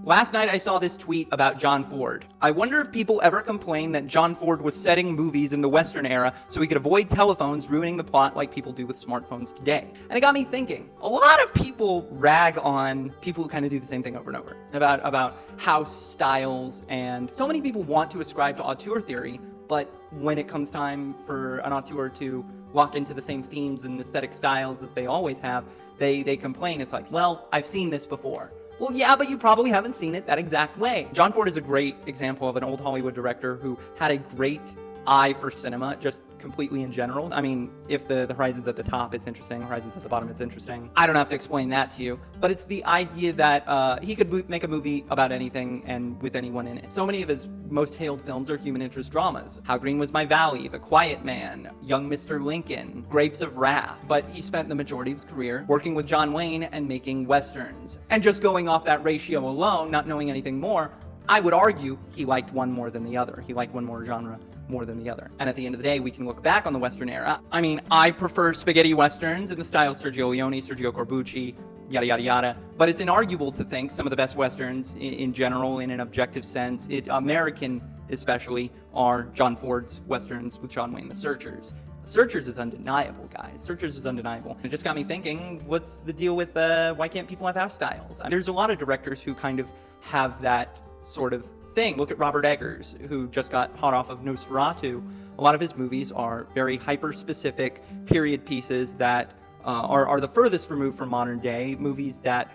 Last night I saw this tweet about John Ford. I wonder if people ever complain that John Ford was setting movies in the Western era so he could avoid telephones ruining the plot like people do with smartphones today. And it got me thinking, a lot of people rag on people who kind of do the same thing over and over about house styles, and so many people want to ascribe to auteur theory, but when it comes time for an auteur to lock into the same themes and aesthetic styles as they always have, they complain. It's like, well, I've seen this before. Well, yeah, but you probably haven't seen it that exact way. John Ford is a great example of an old Hollywood director who had a great eye for cinema, just completely in general. I mean, if the horizon's at the top, it's interesting. Horizon's at the bottom, it's interesting. I don't have to explain that to you, but it's the idea that he could make a movie about anything and with anyone in it. So many of his most hailed films are human interest dramas. How Green Was My Valley, The Quiet Man, Young Mr. Lincoln, Grapes of Wrath. But he spent the majority of his career working with John Wayne and making westerns. And just going off that ratio alone, not knowing anything more, I would argue he liked one more than the other. He liked one more genre more than the other. And at the end of the day, we can look back on the Western era. I mean, I prefer spaghetti westerns in the style of Sergio Leone, Sergio Corbucci, yada, yada, yada. But it's inarguable to think some of the best westerns in general, in an objective sense, American especially, are John Ford's westerns with John Wayne, The Searchers. Searchers is undeniable, guys. Searchers is undeniable. It just got me thinking, what's the deal with why can't people have house styles? There's a lot of directors who kind of have that sort of thing. Look at Robert Eggers, who just got hot off of Nosferatu. A lot of his movies are very hyper-specific period pieces that are the furthest removed from modern day, movies that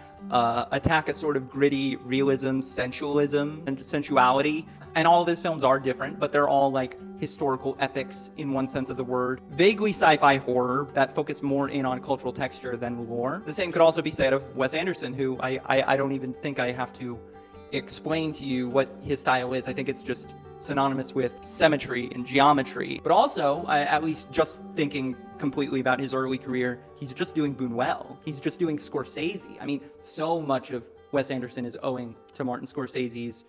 attack a sort of gritty realism, sensualism, and sensuality. And all of his films are different, but they're all like historical epics in one sense of the word. Vaguely sci-fi horror that focus more in on cultural texture than lore. The same could also be said of Wes Anderson, who I don't even think I have to explain to you what his style is. I think it's just synonymous with symmetry and geometry. But also, at least just thinking completely about his early career, he's just doing Buñuel. He's just doing Scorsese. I mean, so much of Wes Anderson is owing to Martin Scorsese's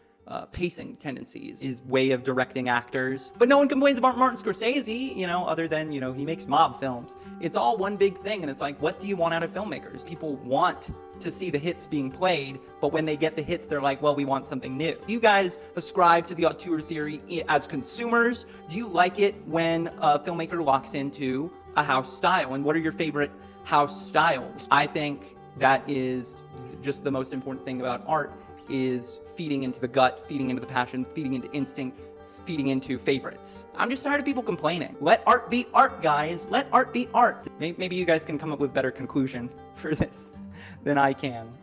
pacing tendencies, his way of directing actors. But no one complains about Martin Scorsese, other than, he makes mob films. It's all one big thing, and it's like, what do you want out of filmmakers? People want to see the hits being played, but when they get the hits, they're like, well, we want something new. Do you guys ascribe to the auteur theory as consumers? Do you like it when a filmmaker locks into a house style? And what are your favorite house styles? I think that is just the most important thing about art, is feeding into the gut, feeding into the passion, feeding into instinct, feeding into favorites. I'm just tired of people complaining. Let art be art, guys. Let art be art. Maybe you guys can come up with a better conclusion for this than I can.